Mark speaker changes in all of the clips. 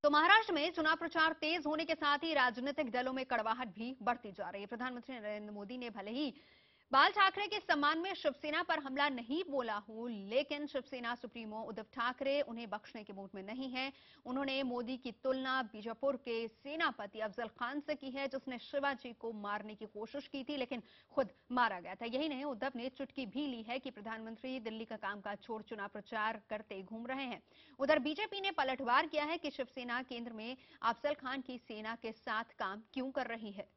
Speaker 1: तो महाराष्ट्र में चुनाव प्रचार तेज होने के साथ ही राजनीतिक दलों में कड़वाहट भी बढ़ती जा रही है। प्रधानमंत्री नरेंद्र मोदी ने भले ही बाल ठाकरे के सम्मान में शिवसेना पर हमला नहीं बोला हो, लेकिन शिवसेना सुप्रीमो उद्धव ठाकरे उन्हें बख्शने के मूड में नहीं है। उन्होंने मोदी की तुलना बीजापुर के सेनापति अफजल खान से की है, जिसने शिवाजी को मारने की कोशिश की थी लेकिन खुद मारा गया था। यही नहीं, उद्धव ने चुटकी भी ली है कि प्रधानमंत्री दिल्ली का कामकाज छोड़ चुनाव प्रचार करते घूम रहे हैं। उधर बीजेपी ने पलटवार किया है कि शिवसेना केंद्र में अफजल खान की सेना के साथ काम क्यों कर रही है।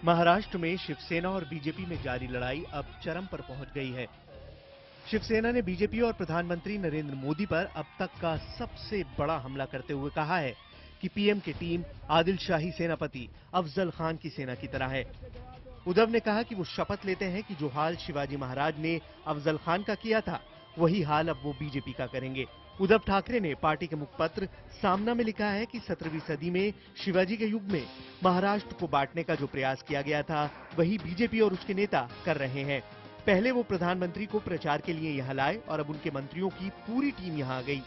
Speaker 2: महाराष्ट्र में शिवसेना और बीजेपी में जारी लड़ाई अब चरम पर पहुंच गई है। शिवसेना ने बीजेपी और प्रधानमंत्री नरेंद्र मोदी पर अब तक का सबसे बड़ा हमला करते हुए कहा है कि पीएम की टीम आदिल शाही सेनापति अफजल खान की सेना की तरह है। उद्धव ने कहा कि वो शपथ लेते हैं कि जो हाल शिवाजी महाराज ने अफजल खान का किया था, वही हाल अब वो बीजेपी का करेंगे। उद्धव ठाकरे ने पार्टी के मुखपत्र सामना में लिखा है कि 17वीं सदी में शिवाजी के युग में महाराष्ट्र को बांटने का जो प्रयास किया गया था, वही बीजेपी और उसके नेता कर रहे हैं। पहले वो प्रधानमंत्री को प्रचार के लिए यहाँ लाए और अब उनके मंत्रियों की पूरी टीम यहाँ आ गई।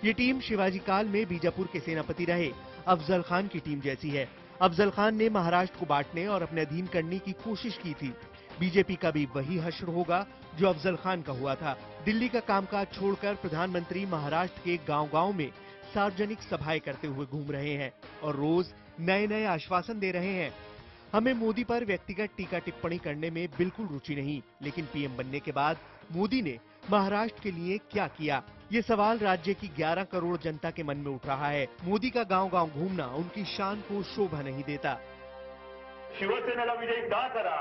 Speaker 2: ये टीम शिवाजी काल में बीजापुर के सेनापति रहे अफजल खान की टीम जैसी है। अफजल खान ने महाराष्ट्र को बांटने और अपने अधीन करने की कोशिश की थी। बीजेपी का भी वही हश्र होगा जो अफजल खान का हुआ था। दिल्ली का कामकाज छोड़कर प्रधानमंत्री महाराष्ट्र के गांव-गांव में सार्वजनिक सभाएं करते हुए घूम रहे हैं और रोज नए-नए आश्वासन दे रहे हैं। हमें मोदी पर व्यक्तिगत टीका टिप्पणी करने में बिल्कुल रुचि नहीं, लेकिन पीएम बनने के बाद मोदी ने महाराष्ट्र के लिए क्या किया, ये सवाल राज्य की 11 करोड़ जनता के मन में उठ रहा है। मोदी का गांव-गांव घूमना उनकी शान को शोभा नहीं देता।
Speaker 3: शिवसेनेला विजयी का करा,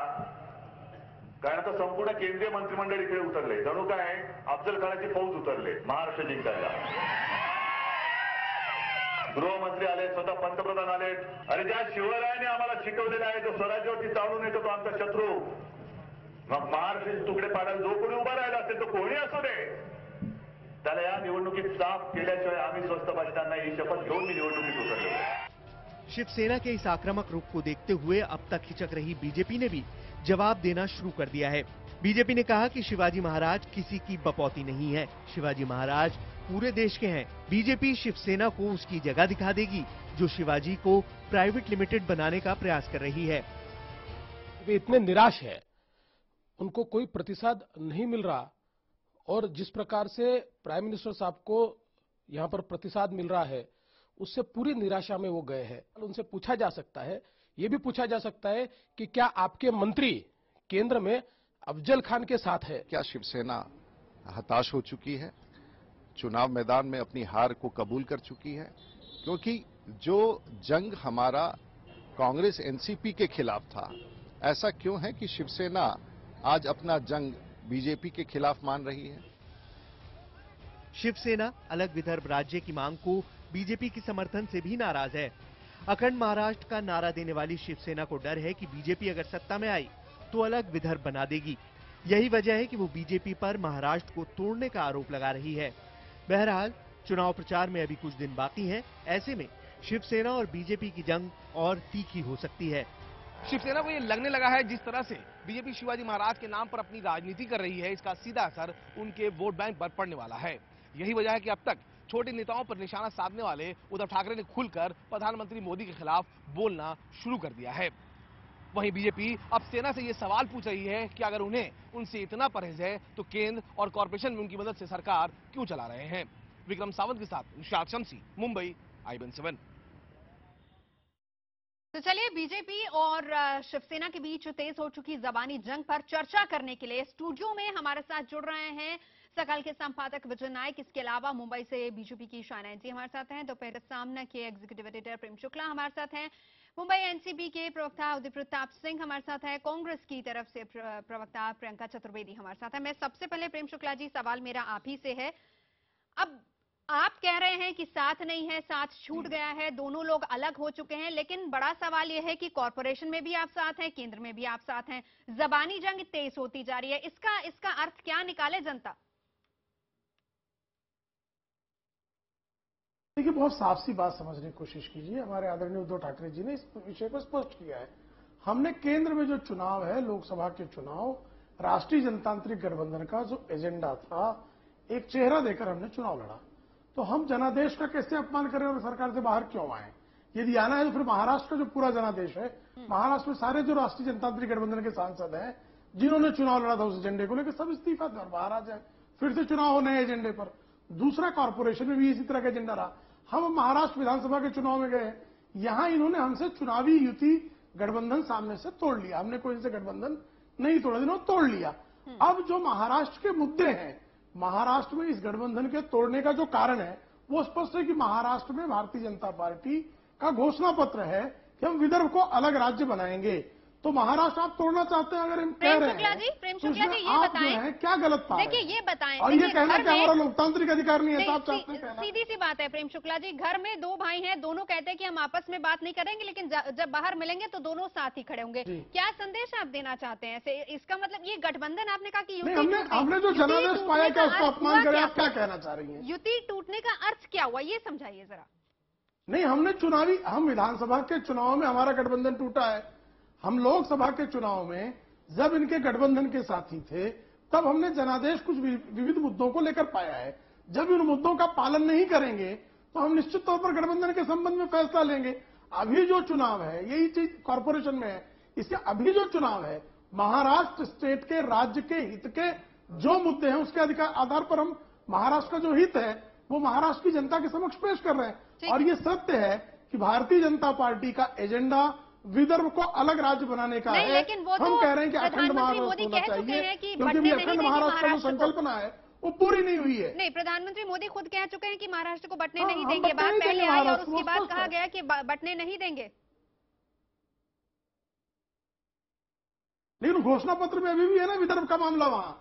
Speaker 3: कारण आता संपूर्ण केंद्रीय मंत्रिमंडळ इकडे उतरले, जणू काय अफजल खानाची फौज उतरले महाराष्ट्र जिंकायला। गृहमंत्री आले, स्वतः पंतप्रधान आले। अरे ज्या शिवरायाने आम्हाला शिकवलेलं आहे, जो स्वराज्यावरती चालून येतो तो आमचा शत्रू, मग महाराष्ट्राचे तुकडे पाडायला जो कोणी उभा राहिला असेल तो कोणी असू दे, त्याला या निवडणुकीत साफ केल्याशिवाय आम्ही स्वस्थ बसणार नाही, ही शपथ घेऊन मी निवडणुकीत उतरलो।
Speaker 2: शिवसेना के इस आक्रामक रुख को देखते हुए अब तक हिचक रही बीजेपी ने भी जवाब देना शुरू कर दिया है। बीजेपी ने कहा कि शिवाजी महाराज किसी की बपौती नहीं है, शिवाजी महाराज पूरे देश के हैं। बीजेपी शिवसेना को उसकी जगह दिखा देगी जो शिवाजी को प्राइवेट लिमिटेड बनाने का प्रयास कर रही है।
Speaker 4: वे इतने निराश है, उनको कोई प्रतिसाद नहीं मिल रहा और जिस प्रकार से प्राइम मिनिस्टर साहब को यहां पर प्रतिसाद मिल रहा है, उससे पूरी निराशा में वो गए हैं। उनसे पूछा जा सकता है, ये भी पूछा जा सकता है कि क्या आपके मंत्री केंद्र में अफजल खान के साथ है?
Speaker 5: क्या शिवसेना हताश हो चुकी है, चुनाव मैदान में अपनी हार को कबूल कर चुकी है? क्योंकि जो जंग हमारा कांग्रेस एनसीपी के खिलाफ था, ऐसा क्यों है कि शिवसेना आज अपना जंग बीजेपी के खिलाफ मान रही है?
Speaker 2: शिवसेना अलग विदर्भ राज्य की मांग को बीजेपी के समर्थन से भी नाराज है। अखंड महाराष्ट्र का नारा देने वाली शिवसेना को डर है कि बीजेपी अगर सत्ता में आई तो अलग विदर्भ बना देगी। यही वजह है कि वो बीजेपी पर महाराष्ट्र को तोड़ने का आरोप लगा रही है। बहरहाल चुनाव प्रचार में अभी कुछ दिन बाकी हैं, ऐसे में शिवसेना और बीजेपी की जंग और तीखी हो सकती है।
Speaker 6: शिवसेना को ये लगने लगा है जिस तरह से बीजेपी शिवाजी महाराज के नाम पर अपनी राजनीति कर रही है, इसका सीधा असर उनके वोट बैंक पर पड़ने वाला है। यही वजह है कि अब तक छोटे नेताओं पर निशाना साधने वाले उद्धव ठाकरे ने खुलकर प्रधानमंत्री मोदी के खिलाफ बोलना शुरू कर दिया है। वहीं बीजेपी अब सेना से ये सवाल पूछ रही है कि अगर उन्हें उनसे इतना परहेज है तो केंद्र और कॉरपोरेशन में उनकी मदद से सरकार क्यों चला रहे हैं। विक्रम सावंत के साथ निशाद शम्सी, मुंबई, IBN7।
Speaker 1: तो चलिए, बीजेपी और शिवसेना के बीच तेज हो चुकी जबानी जंग पर चर्चा करने के लिए स्टूडियो में हमारे साथ जुड़ रहे हैं सकल के संपादक विजय नायक। इसके अलावा मुंबई से बीजेपी की शायना जी हमारे साथ हैं, दोपहर सामना के एग्जीक्यूटिव एडिटर प्रेम शुक्ला हमारे साथ हैं, मुंबई एनसीपी के प्रवक्ता उदय प्रताप सिंह हमारे साथ है, कांग्रेस की तरफ से प्रवक्ता प्रियंका चतुर्वेदी हमारे साथ है। मैं सबसे पहले प्रेम शुक्ला जी, सवाल मेरा आप ही से है। अब आप कह रहे हैं कि साथ नहीं है, साथ छूट गया है, दोनों लोग अलग हो चुके हैं, लेकिन बड़ा सवाल यह है कि कॉरपोरेशन में भी आप साथ हैं, केंद्र में भी आप साथ हैं, जबानी जंग तेज होती जा रही है। इसका अर्थ क्या निकाले जनता?
Speaker 7: देखिए, बहुत साफ सी बात समझने की कोशिश कीजिए। हमारे आदरणीय उद्धव ठाकरे जी ने इस विषय को स्पष्ट किया है। हमने केंद्र में जो चुनाव है, लोकसभा के चुनाव, राष्ट्रीय जनतांत्रिक गठबंधन का जो एजेंडा था, एक चेहरा देकर हमने चुनाव लड़ा। तो हम जनादेश का कैसे अपमान करें और सरकार से बाहर क्यों आए? यदि आना है तो फिर महाराष्ट्र का जो पूरा जनादेश है, महाराष्ट्र में सारे जो राष्ट्रीय जनतांत्रिक गठबंधन के सांसद हैं, जिन्होंने चुनाव लड़ा था उस एजेंडे को लेकर, सब इस्तीफा दे और बाहर आ जाए, फिर से चुनाव हो नए एजेंडे पर। दूसरा, कॉर्पोरेशन में भी इसी तरह का एजेंडा रहा। हम महाराष्ट्र विधानसभा के चुनाव में गए, यहां इन्होंने हमसे चुनावी युति गठबंधन सामने से तोड़ लिया। हमने कोई इनसे गठबंधन नहीं तोड़ा, इन्होंने तोड़ लिया। अब जो महाराष्ट्र के मुद्दे हैं, महाराष्ट्र में इस गठबंधन के तोड़ने का जो कारण है, वो स्पष्ट है कि महाराष्ट्र में भारतीय जनता पार्टी का घोषणा पत्र है कि हम विदर्भ को अलग राज्य बनाएंगे। तो महाराष्ट्र आप तोड़ना चाहते हैं, अगर हम कह रहे हैं,
Speaker 1: प्रेम
Speaker 7: तो
Speaker 1: शुक्ला जी, ये
Speaker 7: आप जो
Speaker 1: बताएं,
Speaker 7: है क्या गलत पा रहे हैं?
Speaker 1: देखिए ये बताएं,
Speaker 7: और ये कहना कि हमारा लोकतांत्रिक अधिकार नहीं है, आप चाहते हैं कहना?
Speaker 1: सीधी सी बात है प्रेम शुक्ला जी, घर में दो भाई हैं, दोनों कहते हैं कि हम आपस में बात नहीं करेंगे, लेकिन जब बाहर मिलेंगे तो दोनों साथ ही खड़े होंगे। क्या संदेश आप देना चाहते हैं? इसका मतलब ये गठबंधन, आपने कहा कि
Speaker 7: हमने जो जनादेश पाया क्या उसको अपमान करें, आप क्या कहना चाह रही हैं?
Speaker 1: युति टूटने का अर्थ क्या हुआ, ये समझाइए जरा।
Speaker 7: नहीं, हम विधानसभा के चुनाव में हमारा गठबंधन टूटा है। हम लोकसभा के चुनाव में जब इनके गठबंधन के साथी थे, तब हमने जनादेश कुछ विविध मुद्दों को लेकर पाया है। जब इन मुद्दों का पालन नहीं करेंगे तो हम निश्चित तौर पर गठबंधन के संबंध में फैसला लेंगे। अभी जो चुनाव है, यही चीज कॉर्पोरेशन में है, इसके अभी जो चुनाव है, महाराष्ट्र स्टेट के राज्य के हित के जो मुद्दे हैं, उसके आधार पर हम महाराष्ट्र का जो हित है वो महाराष्ट्र की जनता के समक्ष पेश कर रहे हैं। और ये सत्य है कि भारतीय जनता पार्टी का एजेंडा विदर्भ को अलग राज्य बनाने का है।
Speaker 1: लेकिन वो
Speaker 7: हम कह रहे हैं कि अखंड महाराष्ट्र होना चाहिए, क्योंकि अखंड महाराष्ट्र की जो संकल्पना है वो पूरी नहीं हुई है।
Speaker 1: नहीं, प्रधानमंत्री मोदी खुद कह चुके हैं कि महाराष्ट्र को बंटने नहीं देंगे। बात पहले आई और उसके बाद कहा गया कि बंटने नहीं देंगे।
Speaker 7: लेकिन घोषणा पत्र में अभी भी है ना विदर्भ का मामला वहां।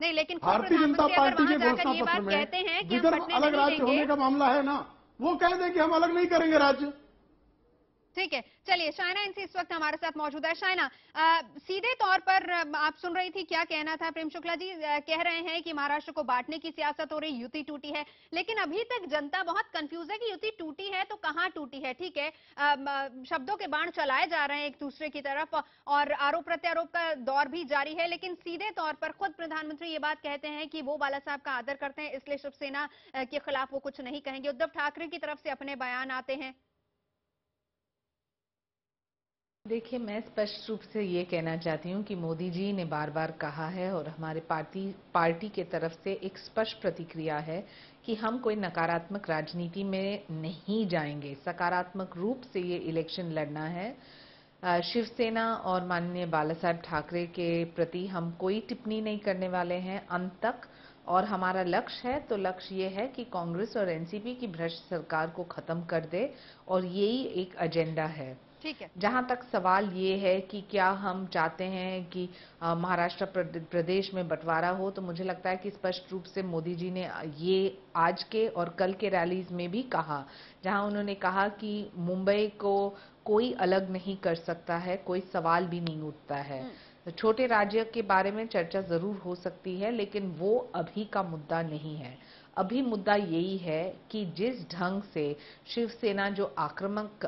Speaker 1: नहीं, लेकिन
Speaker 7: भारतीय जनता पार्टी के घोषणा पत्र में
Speaker 1: कहते हैं कि
Speaker 7: विदर्भ अलग राज्य होने का मामला है ना, वो कह दें कि हम अलग नहीं करेंगे राज्य।
Speaker 1: ठीक है, चलिए शाइना इनसे इस वक्त हमारे साथ मौजूद है। शाइना, सीधे तौर पर आप सुन रही थी, क्या कहना था? प्रेम शुक्ला जी कह रहे हैं कि महाराष्ट्र को बांटने की सियासत हो रही, युति टूटी है, लेकिन अभी तक जनता बहुत कंफ्यूज है कि युति टूटी है तो कहां टूटी है। ठीक है, शब्दों के बाण चलाए जा रहे हैं एक दूसरे की तरफ और आरोप प्रत्यारोप का दौर भी जारी है, लेकिन सीधे तौर पर खुद प्रधानमंत्री ये बात कहते हैं कि वो बाला साहब का आदर करते हैं, इसलिए शिवसेना के खिलाफ वो कुछ नहीं कहेंगे। उद्धव ठाकरे की तरफ से अपने बयान आते हैं।
Speaker 8: देखिए, मैं स्पष्ट रूप से ये कहना चाहती हूँ कि मोदी जी ने बार बार कहा है और हमारे पार्टी के तरफ से एक स्पष्ट प्रतिक्रिया है कि हम कोई नकारात्मक राजनीति में नहीं जाएंगे। सकारात्मक रूप से ये इलेक्शन लड़ना है। शिवसेना और माननीय बाला साहब ठाकरे के प्रति हम कोई टिप्पणी नहीं करने वाले हैं अंत तक। और हमारा लक्ष्य है, तो लक्ष्य ये है कि कांग्रेस और एनसीपी की भ्रष्ट सरकार को खत्म कर दे, और यही एक एजेंडा है।
Speaker 1: ठीक है,
Speaker 8: जहां तक सवाल ये है कि क्या हम चाहते हैं कि महाराष्ट्र प्रदेश में बंटवारा हो, तो मुझे लगता है कि स्पष्ट रूप से मोदी जी ने ये आज के और कल के रैलीज में भी कहा, जहां उन्होंने कहा कि मुंबई को कोई अलग नहीं कर सकता है, कोई सवाल भी नहीं उठता है। छोटे राज्य के बारे में चर्चा जरूर हो सकती है, लेकिन वो अभी का मुद्दा नहीं है। अभी मुद्दा यही है कि जिस ढंग से शिवसेना जो आक्रामक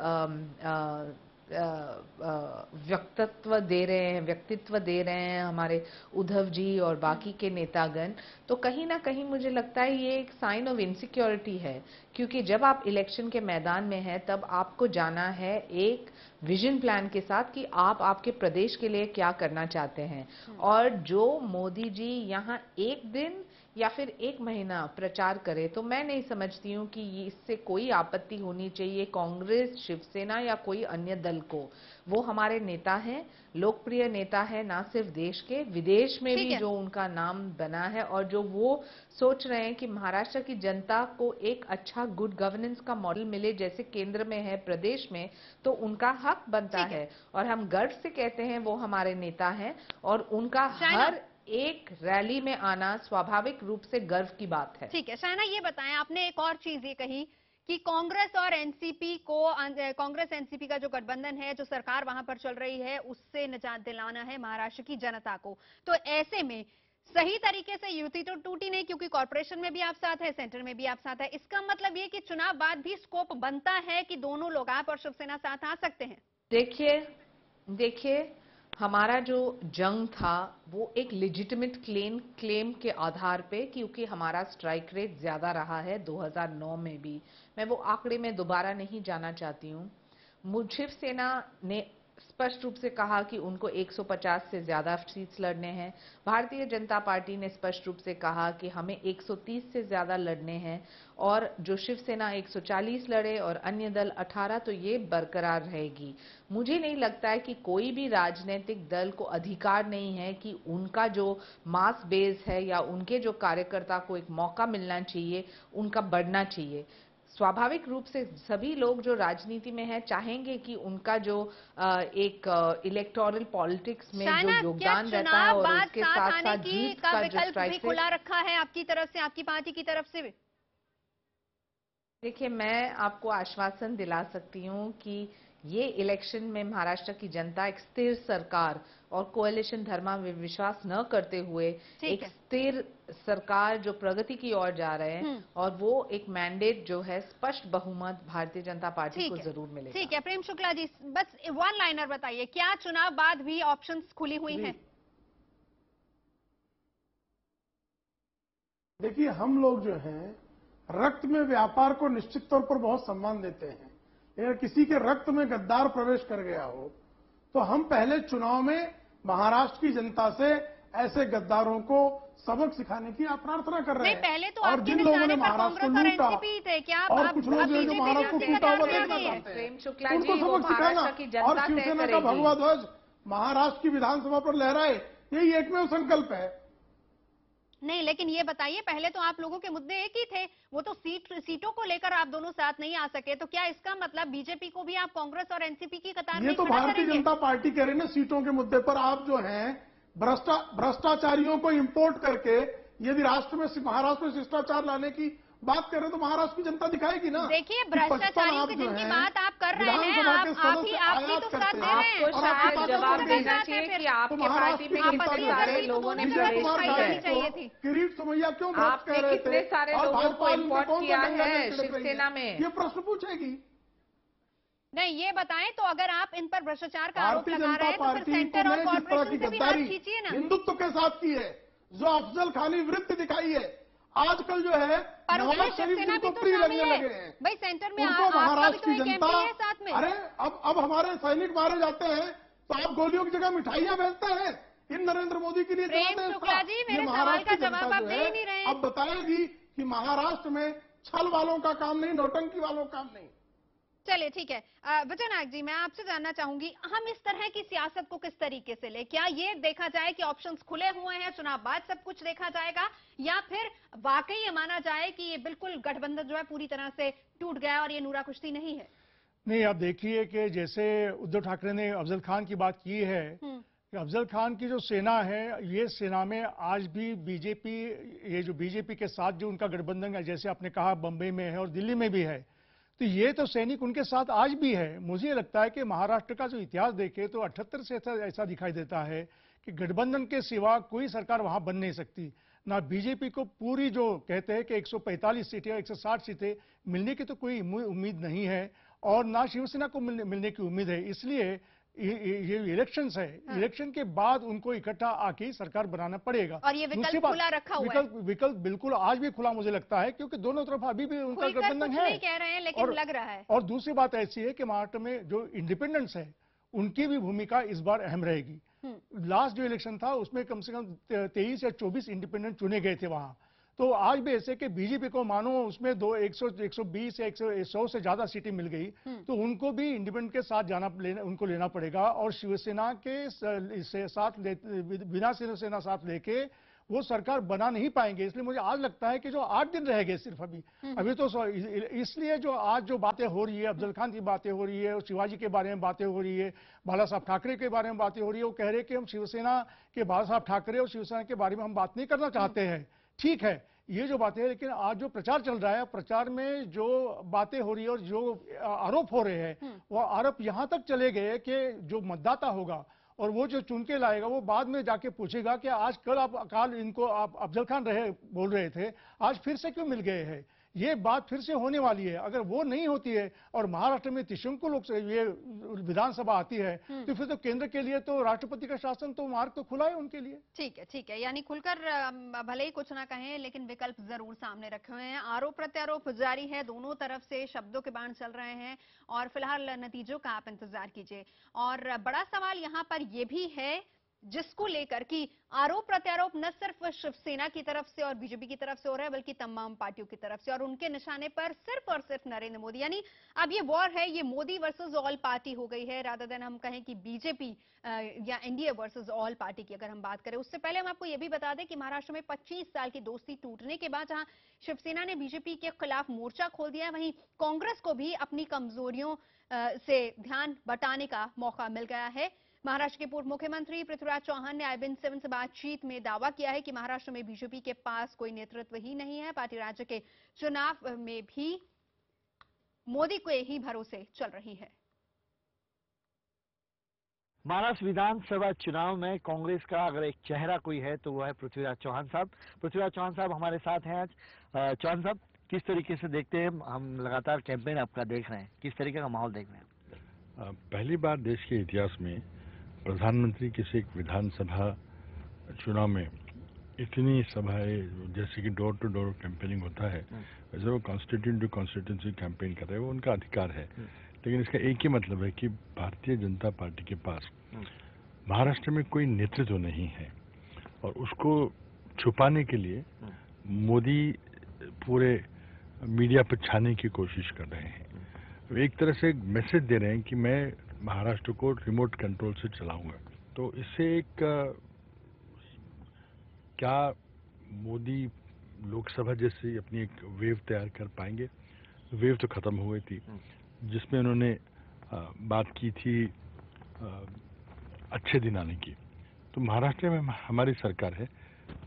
Speaker 8: व्यक्तित्व दे रहे हैं हमारे उद्धव जी और बाकी के नेतागण, तो कहीं ना कहीं मुझे लगता है ये एक साइन ऑफ इनसिक्योरिटी है। क्योंकि जब आप इलेक्शन के मैदान में हैं, तब आपको जाना है एक विजन प्लान के साथ कि आप आपके प्रदेश के लिए क्या करना चाहते हैं। और जो मोदी जी यहाँ एक दिन या फिर एक महीना प्रचार करे, तो मैं नहीं समझती हूँ कि इससे कोई आपत्ति होनी चाहिए कांग्रेस, शिवसेना या कोई अन्य दल को। वो हमारे नेता हैं, लोकप्रिय नेता है, ना सिर्फ देश के, विदेश में भी जो उनका नाम बना है, और जो वो सोच रहे हैं कि महाराष्ट्र की जनता को एक अच्छा गुड गवर्नेंस का मॉडल मिले जैसे केंद्र में है, प्रदेश में, तो उनका हक बनता है। और हम गर्व से कहते हैं वो हमारे नेता हैं, और उनका हर एक रैली में आना स्वाभाविक रूप से गर्व की बात है।
Speaker 1: ठीक है, शाइना ये बताएं, आपने एक और चीज ये कही कि कांग्रेस और एनसीपी को, कांग्रेस एनसीपी का जो गठबंधन है, जो सरकार वहां पर चल रही है, उससे निजात दिलाना है महाराष्ट्र की जनता को। तो ऐसे में सही तरीके से युति तो टूटी नहीं, क्योंकि कॉर्पोरेशन में भी आप साथ है, सेंटर में भी आप साथ है। इसका मतलब ये कि चुनाव बाद भी स्कोप बनता है कि दोनों लोग, आप और शिवसेना, साथ आ सकते हैं।
Speaker 8: देखिए, देखिए, हमारा जो जंग था वो एक लेजिटिमेट क्लेम के आधार पे, क्योंकि हमारा स्ट्राइक रेट ज्यादा रहा है 2009 में भी। मैं वो आंकड़े में दोबारा नहीं जाना चाहती हूँ। शिवसेना ने स्पष्ट रूप से कहा कि उनको 150 से ज्यादा सीट्स लड़ने हैं। भारतीय जनता पार्टी ने स्पष्ट रूप से कहा कि हमें 130 से ज्यादा लड़ने हैं, और जो शिवसेना 140 लड़े और अन्य दल 18, तो ये बरकरार रहेगी। मुझे नहीं लगता है कि कोई भी राजनीतिक दल को अधिकार नहीं है कि उनका जो मास बेस है या उनके जो कार्यकर्ता को एक मौका मिलना चाहिए, उनका बढ़ना चाहिए। स्वाभाविक रूप से सभी लोग जो राजनीति में हैं चाहेंगे कि उनका जो एक इलेक्टोरल पॉलिटिक्स में जो
Speaker 1: शायना,
Speaker 8: योगदान
Speaker 1: क्या
Speaker 8: रहता है और
Speaker 1: चुनाव
Speaker 8: उसके
Speaker 1: बाद
Speaker 8: साथ
Speaker 1: आने
Speaker 8: साथ
Speaker 1: की
Speaker 8: जीत
Speaker 1: का
Speaker 8: का जो
Speaker 1: विकल्प भी
Speaker 8: स्ट्राइक
Speaker 1: खुला रखा है आपकी तरफ से, आपकी पार्टी की तरफ से भी?
Speaker 8: देखिए, मैं आपको आश्वासन दिला सकती हूँ कि ये इलेक्शन में महाराष्ट्र की जनता एक स्थिर सरकार और कोएलिशन धर्मा में विश्वास न करते हुए एक स्थिर सरकार जो प्रगति की ओर जा रहे हैं, और वो एक मैंडेट जो है स्पष्ट बहुमत भारतीय जनता पार्टी को जरूर मिलेगा।
Speaker 1: ठीक है, प्रेम शुक्ला जी, बस वन लाइनर बताइए, क्या चुनाव बाद भी ऑप्शंस खुली हुई हैं?
Speaker 7: देखिए, हम लोग जो हैं रक्त में व्यापार को निश्चित तौर पर बहुत सम्मान देते हैं। अगर किसी के रक्त में गद्दार प्रवेश कर गया हो तो हम पहले चुनाव में महाराष्ट्र की जनता से ऐसे गद्दारों को सबक सिखाने की आप प्रार्थना कर रहे हैं।
Speaker 1: पहले तो
Speaker 7: और जिन लोगों ने महाराष्ट्र को लूटा और कुछ लोग जो महाराष्ट्र को टूटा हुआ देखना चाहते हैं, उनको सबक सिखाना और शिवसेना का भगवा ध्वज महाराष्ट्र की विधानसभा पर लहराए, यही एकमेव संकल्प है।
Speaker 1: नहीं, लेकिन ये बताइए, पहले तो आप लोगों के मुद्दे एक ही थे, वो तो सीटों को लेकर आप दोनों साथ नहीं आ सके, तो क्या इसका मतलब बीजेपी को भी आप कांग्रेस और एनसीपी की कतार में
Speaker 7: ये तो भारतीय जनता पार्टी कह रही है ना, सीटों के मुद्दे पर आप जो हैं भ्रष्टाचारियों को इंपोर्ट करके यदि महाराष्ट्र में शिष्टाचार लाने की बात कर रहे हैं तो महाराष्ट्र की जनता दिखाएगी ना।
Speaker 1: देखिए, भ्रष्टाचारियों की जिनकी बात आप कर रहे हैं, आप ही तो साथ दे रहे हैं।
Speaker 8: आपको शायद जवाब देना चाहिए कि आपके पार्टी में कितने सारे लोगों ने प्रवेश किया है।
Speaker 7: किरीट सोमैया क्यों
Speaker 8: आपने कितने सारे लोगों को इम्पोर्ट किया है शिवसेना में,
Speaker 7: ये प्रश्न पूछेगी।
Speaker 1: नहीं, ये बताएं तो, अगर आप इन पर भ्रष्टाचार का आरोप लगा रहे हैं तो फिर सेंटर और कॉर्पोरेशन से भी हाथ खींचिए ना।
Speaker 7: हिंदुत्व के साथ की है, जो अफजल खानी वृत्ति दिखाई है, आजकल जो है नवाज शरीफ जिनको प्रिय लगने लगे हैं,
Speaker 1: भाई सेंटर में
Speaker 7: उनको
Speaker 1: आपका भी
Speaker 7: महाराष्ट्र
Speaker 1: तो
Speaker 7: की
Speaker 1: एक
Speaker 7: जनता,
Speaker 1: एमपी है साथ में।
Speaker 7: अरे अब हमारे सैनिक मारे जाते हैं तो आप गोलियों की जगह मिठाइयां भेजते हैं। इन नरेंद्र मोदी के लिए
Speaker 1: प्रेम शुक्ला जी, मेरे सवाल का जवाब आप दे ही नहीं रहे।
Speaker 7: अब बताएगी कि महाराष्ट्र में छल वालों का काम नहीं, नौटंकी वालों का काम नहीं।
Speaker 1: चलिए, ठीक है। विजय नायक जी, मैं आपसे जानना चाहूंगी, हम इस तरह की सियासत को किस तरीके से ले? क्या ये देखा जाए कि ऑप्शंस खुले हुए हैं, चुनाव बाद सब कुछ देखा जाएगा, या फिर वाकई ये माना जाए कि ये बिल्कुल गठबंधन जो है पूरी तरह से टूट गया और ये नूरा कुश्ती नहीं है?
Speaker 9: नहीं, आप देखिए कि जैसे उद्धव ठाकरे ने अफजल खान की बात की है कि अफजल खान की जो सेना है, ये सेना में आज भी बीजेपी, ये जो बीजेपी के साथ जो उनका गठबंधन है, जैसे आपने कहा बंबई में है और दिल्ली में भी है, तो ये तो सैनिक उनके साथ आज भी है। मुझे लगता है कि महाराष्ट्र का जो इतिहास देखे तो 78 से ऐसा दिखाई देता है कि गठबंधन के सिवा कोई सरकार वहां बन नहीं सकती। ना बीजेपी को पूरी जो कहते हैं कि 145 सीटें 160 सीटें मिलने की तो कोई उम्मीद नहीं है, और ना शिवसेना को मिलने की उम्मीद है। इसलिए ये इलेक्शंस है, इलेक्शन के बाद उनको इकट्ठा आके सरकार बनाना पड़ेगा।
Speaker 1: और ये विकल्प खुला रखा हुआ है।
Speaker 9: विकल्प बिल्कुल आज भी खुला मुझे लगता है, क्योंकि दोनों तरफ अभी भी उनका गठबंधन है।
Speaker 1: नहीं कह रहे हैं, लेकिन लग रहा है।
Speaker 9: और दूसरी बात ऐसी है कि महाराष्ट्र में जो इंडिपेंडेंस है, उनकी भी भूमिका इस बार अहम रहेगी। लास्ट जो इलेक्शन था उसमें कम से कम 23 या 24 इंडिपेंडेंट चुने गए थे वहां। तो आज भी ऐसे कि बीजेपी को मानो उसमें 120 या 100 से ज्यादा सीटें मिल गई, तो उनको भी इंडिपेंडेंट के साथ उनको लेना पड़ेगा, और शिवसेना के साथ बिना शिवसेना साथ लेके वो सरकार बना नहीं पाएंगे। इसलिए मुझे आज लगता है कि जो 8 दिन रह गए सिर्फ अभी तो, इसलिए जो आज जो बातें हो रही है, अफजल खान की बातें हो रही है, और शिवाजी के बारे में बातें हो रही है, बाला साहब ठाकरे के बारे में बातें हो रही है, वो कह रहे हैं कि हम शिवसेना के बाला साहब ठाकरे और शिवसेना के बारे में हम बात नहीं करना चाहते हैं। ठीक है, ये जो बातें हैं, लेकिन आज जो प्रचार चल रहा है, प्रचार में जो बातें हो रही है और जो आरोप हो रहे हैं, वो आरोप यहां तक चले गए कि जो मतदाता होगा और वो जो चुन के लाएगा, वो बाद में जाके पूछेगा कि आज कल इनको आप अफजल खान बोल रहे थे, आज फिर से क्यों मिल गए हैं। ये बात फिर से होने वाली है। अगर वो नहीं होती है और महाराष्ट्र में त्रिशंकु लोग ये विधानसभा आती है तो फिर तो केंद्र के लिए तो राष्ट्रपति का शासन तो मार्ग तो खुला है उनके लिए।
Speaker 1: ठीक है, यानी खुलकर भले ही कुछ ना कहें लेकिन विकल्प जरूर सामने रखे हुए हैं। आरोप प्रत्यारोप जारी है, दोनों तरफ से शब्दों के बाण चल रहे हैं और फिलहाल नतीजों का आप इंतजार कीजिए। और बड़ा सवाल यहाँ पर यह भी है जिसको लेकर कि आरोप प्रत्यारोप न सिर्फ शिवसेना की तरफ से और बीजेपी की तरफ से हो रहा है बल्कि तमाम पार्टियों की तरफ से, और उनके निशाने पर सिर्फ और सिर्फ नरेंद्र मोदी। यानी अब ये वॉर है, ये मोदी वर्सेस ऑल पार्टी हो गई है, रादर देन हम कहें कि बीजेपी या एनडीए वर्सेस ऑल पार्टी की अगर हम बात करें। उससे पहले हम आपको ये भी बता दें कि महाराष्ट्र में 25 साल की दोस्ती टूटने के बाद जहां शिवसेना ने बीजेपी के खिलाफ मोर्चा खोल दिया है, वहीं कांग्रेस को भी अपनी कमजोरियों से ध्यान बटाने का मौका मिल गया है। महाराष्ट्र के पूर्व मुख्यमंत्री पृथ्वीराज चौहान ने IBN7 से बातचीत में दावा किया है कि महाराष्ट्र में बीजेपी के पास कोई नेतृत्व ही नहीं है। पार्टी राज्य के चुनाव में भी मोदी के ही भरोसे चल रही है।
Speaker 10: महाराष्ट्र विधानसभा चुनाव में कांग्रेस का अगर एक चेहरा कोई है तो वो है पृथ्वीराज चौहान साहब। पृथ्वीराज चौहान साहब हमारे साथ हैं आज। चौहान साहब, किस तरीके से देखते हैं, हम लगातार कैंपेन आपका देख रहे हैं, किस तरीके का माहौल देख रहे हैं?
Speaker 11: पहली बार देश के इतिहास में प्रधानमंत्री किसी एक विधानसभा चुनाव में इतनी सभाएं, जैसे कि डोर टू डोर कैंपेनिंग होता है वैसे वो कॉन्स्टिट्यूएंट टू कॉन्स्टिट्यूंसी कैंपेन कर रहे हैं, वो उनका अधिकार है। लेकिन इसका एक ही मतलब है कि भारतीय जनता पार्टी के पास महाराष्ट्र में कोई नेतृत्व नहीं है और उसको छुपाने के लिए मोदी पूरे मीडिया पर छाने की कोशिश कर रहे हैं। एक तरह से एक मैसेज दे रहे हैं कि मैं महाराष्ट्र को रिमोट कंट्रोल से चलाऊंगा। तो इससे एक क्या मोदी लोकसभा जैसी अपनी एक वेव तैयार कर पाएंगे? वेव तो खत्म हो गई थी जिसमें उन्होंने बात की थी अच्छे दिन आने की। तो महाराष्ट्र में हमारी सरकार है,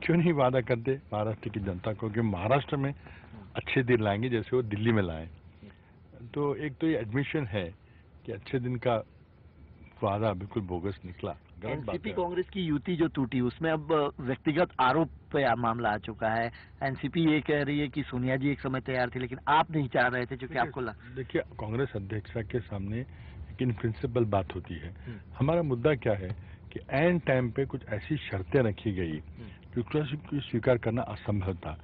Speaker 11: क्यों नहीं वादा करते महाराष्ट्र की जनता को कि महाराष्ट्र में अच्छे दिन लाएंगे जैसे वो दिल्ली में लाए। तो एक तो ये एडमिशन है कि अच्छे दिन का वादा बिल्कुल बोगस निकला।
Speaker 10: एनसीपी कांग्रेस की युति जो टूटी उसमें अब व्यक्तिगत आरोप पे मामला आ चुका है। एनसीपी ये कह रही है कि सोनिया जी एक समय तैयार थी लेकिन आप नहीं चाह रहे थे, क्योंकि आपको
Speaker 11: देखिए कांग्रेस अध्यक्षा के सामने एक इन प्रिंसिपल बात होती है। हमारा मुद्दा क्या है कि एन टाइम पे कुछ ऐसी शर्तें रखी गई जो स्वीकार करना असंभव था।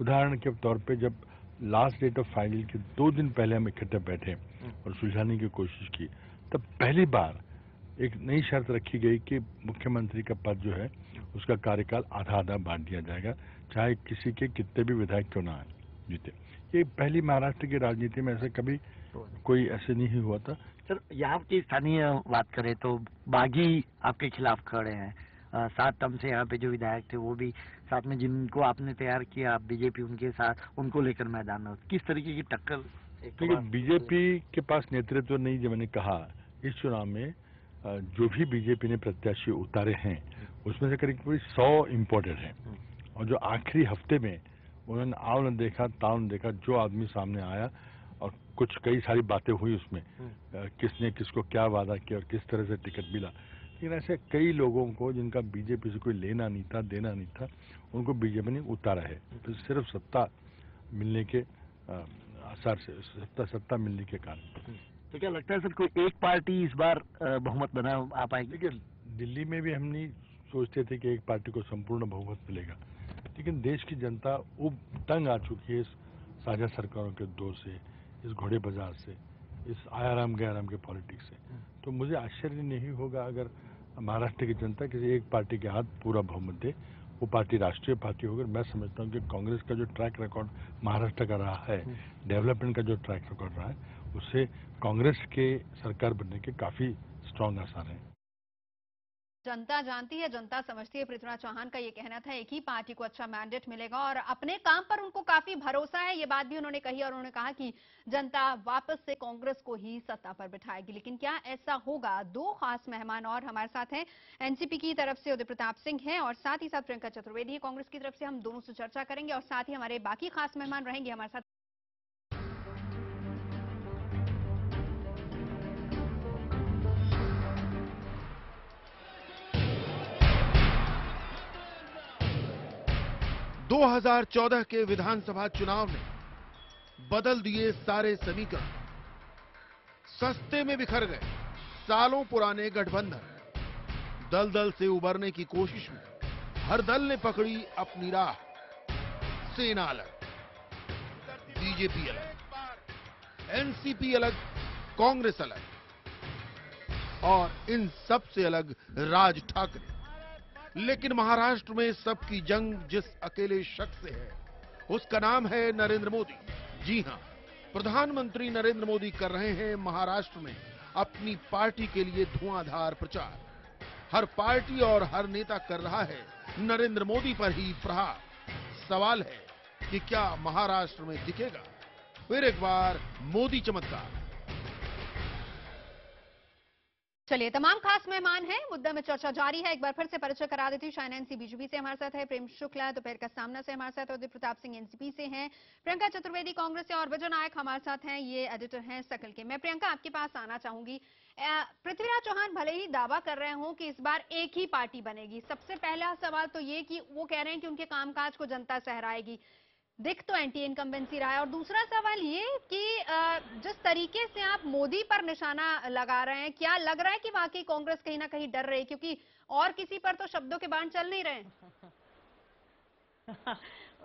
Speaker 11: उदाहरण के तौर पे जब लास्ट डेट ऑफ फाइनल के 2 दिन पहले हम इकट्ठे बैठे और सुलझाने की कोशिश की, तब पहली बार एक नई शर्त रखी गई कि मुख्यमंत्री का पद जो है उसका कार्यकाल आधा आधा बांट दिया जाएगा, चाहे किसी के कितने भी विधायक क्यों ना जीते। ये पहली महाराष्ट्र की राजनीति में ऐसे कभी कोई ऐसे नहीं हुआ था।
Speaker 10: सर, यहाँ की स्थानीय बात करें तो बागी आपके खिलाफ खड़े हैं। 7 टर्म से यहाँ पे जो विधायक थे वो भी साथ में, जिनको आपने तैयार किया बीजेपी उनके साथ, उनको लेकर मैदान में किस तरीके की टक्कर?
Speaker 11: देखिए बीजेपी के पास नेतृत्व नहीं, जो मैंने कहा इस चुनाव में जो भी बीजेपी ने प्रत्याशी उतारे हैं उसमें से करीब 100 इम्पोर्टेड हैं और जो आखिरी हफ्ते में उन्होंने आओ न देखा ताव न देखा, जो आदमी सामने आया और कुछ कई सारी बातें हुई उसमें, किसने किसको क्या वादा किया और किस तरह से टिकट मिला। लेकिन ऐसे कई लोगों को जिनका बीजेपी से कोई लेना नहीं था देना नहीं था, उनको बीजेपी ने उतारा है। तो सिर्फ सत्ता मिलने के आसार से, सत्ता मिलने के कारण।
Speaker 10: तो क्या लगता है सर कोई एक पार्टी इस बार बहुमत बना आ पाएगी?
Speaker 11: देखिए दिल्ली में भी हम नहीं सोचते थे कि एक पार्टी को संपूर्ण बहुमत मिलेगा, लेकिन देश की जनता उब तंग आ चुकी है इस साझा सरकारों के दौर से, इस घोड़े बाजार से, इस आयाराम गयाराम के पॉलिटिक्स से। तो मुझे आश्चर्य नहीं होगा अगर महाराष्ट्र की जनता किसी एक पार्टी के हाथ पूरा बहुमत दे, वो पार्टी राष्ट्रीय पार्टी होगी। मैं समझता हूँ कि कांग्रेस का जो ट्रैक रिकॉर्ड महाराष्ट्र का रहा है, डेवलपमेंट का जो ट्रैक रिकॉर्ड रहा है, उससे कांग्रेस के सरकार बनने के काफी स्ट्रांग आसार हैं।
Speaker 1: जनता जानती है, जनता समझती है। पृथ्वीराज चौहान का ये कहना था एक ही पार्टी को अच्छा मैंडेट मिलेगा और अपने काम पर उनको काफी भरोसा है, ये बात भी उन्होंने कही और उन्होंने कहा कि जनता वापस से कांग्रेस को ही सत्ता पर बिठाएगी। लेकिन क्या ऐसा होगा? 2 खास मेहमान और हमारे साथ हैं। एनसीपी की तरफ से उदय प्रताप सिंह हैं और साथ ही साथ प्रियंका चतुर्वेदी है कांग्रेस की तरफ से। हम दोनों से चर्चा करेंगे और साथ ही हमारे बाकी खास मेहमान रहेंगे हमारे साथ।
Speaker 12: दो 2014 के विधानसभा चुनाव में
Speaker 5: बदल दिए सारे समीकरण, सस्ते में बिखर गए सालों पुराने गठबंधन। दलदल से उबरने की कोशिश में हर दल ने पकड़ी अपनी राह। सेना अलग, बीजेपी अलग, एनसीपी अलग, कांग्रेस अलग, और इन सब से अलग राज ठाकरे। लेकिन महाराष्ट्र में सबकी जंग जिस अकेले शख्स से है, उसका नाम है नरेंद्र मोदी। जी हां, प्रधानमंत्री नरेंद्र मोदी कर रहे हैं महाराष्ट्र में अपनी पार्टी के लिए धुआंधार प्रचार। हर पार्टी और हर नेता कर रहा है नरेंद्र मोदी पर ही प्रहार। सवाल है कि क्या महाराष्ट्र में दिखेगा फिर एक बार मोदी चमत्कार?
Speaker 1: चलिए, तमाम खास मेहमान हैं, मुद्दा में चर्चा जारी है। एक बार फिर से परिचय करा देती हूँ। शाइना एनसी बीजेपी से हमारे साथ है, प्रेम शुक्ला दोपहर का सामना से हमारे साथ, उदय प्रताप सिंह एनसीपी से हैं, प्रियंका चतुर्वेदी कांग्रेस से और विजय नायक हमारे साथ हैं, ये एडिटर हैं सकल के। मैं प्रियंका आपके पास आना चाहूंगी। पृथ्वीराज चौहान भले ही दावा कर रहे हों कि इस बार एक ही पार्टी बनेगी, सबसे पहला सवाल तो ये कि वो कह रहे हैं कि उनके कामकाज को जनता सहराएगी, दिख तो एंटी इनकम्बेंसी रहा है। और दूसरा सवाल ये कि जिस तरीके से आप मोदी पर निशाना लगा रहे हैं, क्या लग रहा है कि वाकई कांग्रेस कहीं ना कहीं डर रही है, क्योंकि और किसी पर तो शब्दों के बाण चल नहीं रहे हैं?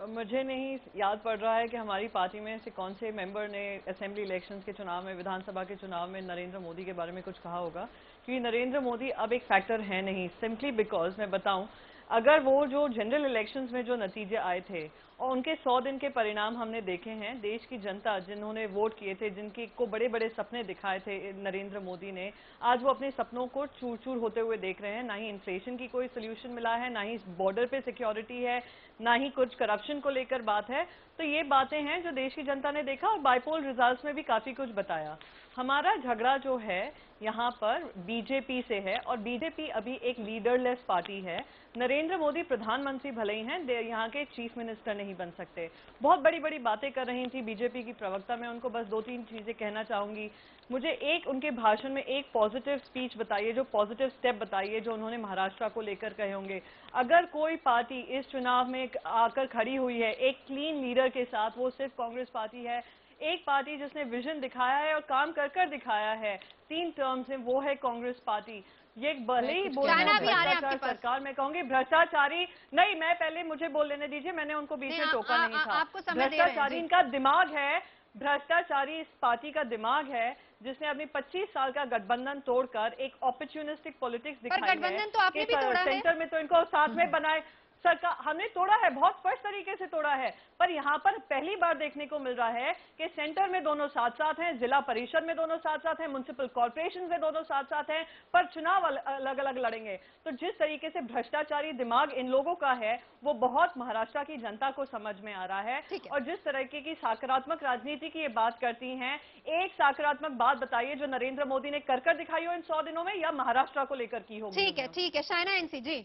Speaker 12: मुझे नहीं याद पड़ रहा है कि हमारी पार्टी में से कौन से मेंबर ने असेंबली इलेक्शंस के चुनाव में, विधानसभा के चुनाव में नरेंद्र मोदी के बारे में कुछ कहा होगा, क्योंकि नरेंद्र मोदी अब एक फैक्टर है नहीं। सिंपली बिकॉज मैं बताऊं, अगर वो जो जनरल इलेक्शंस में जो नतीजे आए थे और उनके 100 दिन के परिणाम हमने देखे हैं, देश की जनता जिन्होंने वोट किए थे, जिनकी को बड़े बड़े सपने दिखाए थे नरेंद्र मोदी ने, आज वो अपने सपनों को चूर चूर होते हुए देख रहे हैं। ना ही इन्फ्लेशन की कोई सोल्यूशन मिला है, ना ही बॉर्डर पे सिक्योरिटी है, ना ही कुछ करप्शन को लेकर बात है। तो ये बातें हैं जो देश की जनता ने देखा और बाइपोल रिजल्ट्स में भी काफी कुछ बताया। हमारा झगड़ा जो है यहाँ पर बीजेपी से है, और बीजेपी अभी एक लीडरलेस पार्टी है। नरेंद्र मोदी प्रधानमंत्री भले ही हैं, यहाँ के चीफ मिनिस्टर नहीं बन सकते। बहुत बड़ी बड़ी बातें कर रही थी बीजेपी की प्रवक्ता, मैं उनको बस 2-3 चीजें कहना चाहूंगी। मुझे एक उनके भाषण में एक पॉजिटिव स्पीच बताइए, जो पॉजिटिव स्टेप बताइए जो उन्होंने महाराष्ट्र को लेकर कहे होंगे। अगर कोई पार्टी इस चुनाव में आकर खड़ी हुई है एक क्लीन लीडर के साथ, वो सिर्फ कांग्रेस पार्टी है। एक पार्टी जिसने विजन दिखाया है और काम कर कर दिखाया है 3 टर्म्स में, वो है कांग्रेस पार्टी। ये भले ही बोल रहे हैं भ्रष्टाचार सरकार, मैं कहूंगी भ्रष्टाचारी नहीं, मैं पहले मुझे बोल लेने दीजिए, मैंने उनको बीच में टोका नहीं था। भ्रष्टाचारी इनका दिमाग है, भ्रष्टाचारी इस पार्टी का दिमाग है, जिसने अपनी 25 साल का गठबंधन तोड़कर एक ऑपर्चुनिस्टिक पॉलिटिक्स दिखाई है।
Speaker 1: गठबंधन तो आपने भी तोड़ा है।
Speaker 12: सेंटर में तो इनको साथ में बनाए सरकार, हमने तोड़ा है, बहुत स्पष्ट तरीके से तोड़ा है। पर यहाँ पर पहली बार देखने को मिल रहा है कि सेंटर में दोनों साथ साथ हैं, जिला परिषद में दोनों साथ साथ हैं, म्युनिसिपल कॉर्पोरेशन में दोनों साथ साथ हैं, पर चुनाव अलग अलग लड़ेंगे। तो जिस तरीके से भ्रष्टाचारी दिमाग इन लोगों का है, वो बहुत महाराष्ट्र की जनता को समझ में आ रहा है। और जिस तरीके की सकारात्मक राजनीति की ये बात करती हैं, एक सकारात्मक बात बताइए जो नरेंद्र मोदी ने कर दिखाई हो इन 100 दिनों में, या महाराष्ट्र को लेकर की होगी।
Speaker 1: ठीक है, शाइना एनसी जी।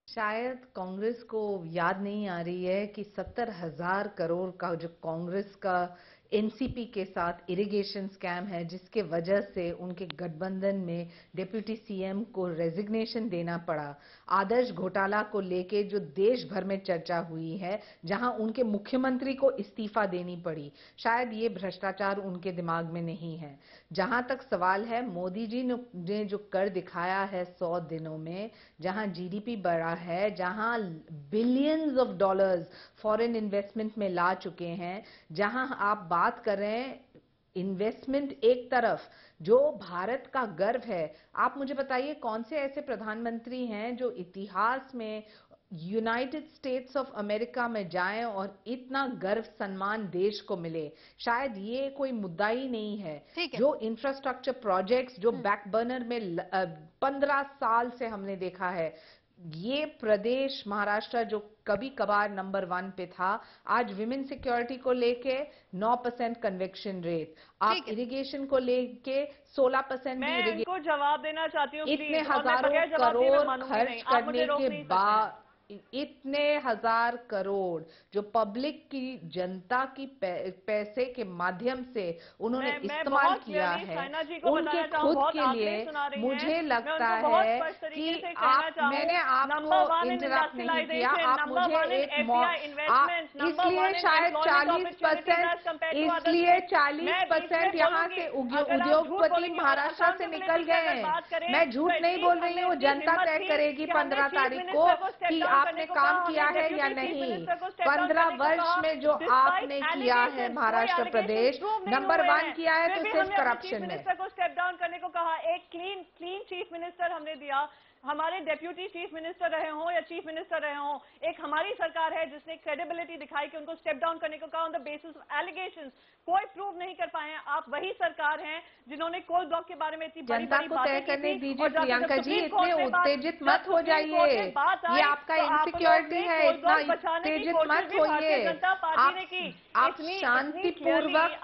Speaker 8: शायद कांग्रेस को याद नहीं आ रही है कि 70,000 करोड़ का जो कांग्रेस का एनसीपी के साथ इरिगेशन स्कैम है, जिसके वजह से उनके गठबंधन में डिप्टी सीएम को रेजिग्नेशन देना पड़ा। आदर्श घोटाला को लेके जो देश भर में चर्चा हुई है, जहां उनके मुख्यमंत्री को इस्तीफा देनी पड़ी, शायद ये भ्रष्टाचार उनके दिमाग में नहीं है। जहां तक सवाल है, मोदी जी ने जो कर दिखाया है 100 दिनों में, जहां जीडीपी बढ़ा है, जहां billions of dollars foreign investment में ला चुके हैं, जहां आप बात कर रहे हैं इन्वेस्टमेंट एक तरफ, जो भारत का गर्व है। आप मुझे बताइए कौन से ऐसे प्रधानमंत्री हैं जो इतिहास में यूनाइटेड स्टेट्स ऑफ अमेरिका में जाएं और इतना गर्व सम्मान देश को मिले। शायद ये कोई मुद्दा ही नहीं है। जो इंफ्रास्ट्रक्चर प्रोजेक्ट्स जो बैक बर्नर में 15 साल से हमने देखा है, ये प्रदेश महाराष्ट्र जो कभी कभार नंबर 1 पे था, आज विमेन सिक्योरिटी को लेके 9% कन्विक्शन रेट, आप इरिगेशन को लेके 16%
Speaker 12: मैं इनको जवाब देना चाहती हूँ।
Speaker 8: इतने हजारों करोड़ खर्च करने के बाद इतने हजार करोड़ जो पब्लिक की, जनता की पैसे के माध्यम से उन्होंने इस्तेमाल किया है, उनके खुद के लिए मुझे लगता है कि मैंने आपको इंटरप्ट नहीं किया, आप मुझे इसलिए शायद 40%, इसलिए 40% यहाँ से उद्योगपति महाराष्ट्र से निकल गए हैं। मैं झूठ नहीं बोल रही हूँ, जनता तय करेगी 15 तारीख को कि आपने काम किया है या नहीं। 15 वर्ष में जो आपने किया है महाराष्ट्र प्रदेश नंबर 1 किया है, तो सिर्फ करप्शन में।
Speaker 12: को स्टेप डाउन करने को कहा, एक क्लीन चीफ मिनिस्टर हमने दिया, हमारे डेप्यूटी चीफ मिनिस्टर रहे हों या चीफ मिनिस्टर रहे हों, एक हमारी सरकार है जिसने क्रेडिबिलिटी दिखाई कि उनको स्टेप डाउन करने को कहा on the basis of allegations, कोई प्रूव नहीं कर पाए हैं। आप वही सरकार हैं जिन्होंने कोल ब्लॉक के बारे में इतनी बड़ी
Speaker 8: जनता को तय करने दीजिए प्रियंका जी, इतने उत्तेजित मत हो जाइए, ये आपका इनसिक्योरिटी है, इतना उत्तेजित मत होइए। आप शांतिपूर्वक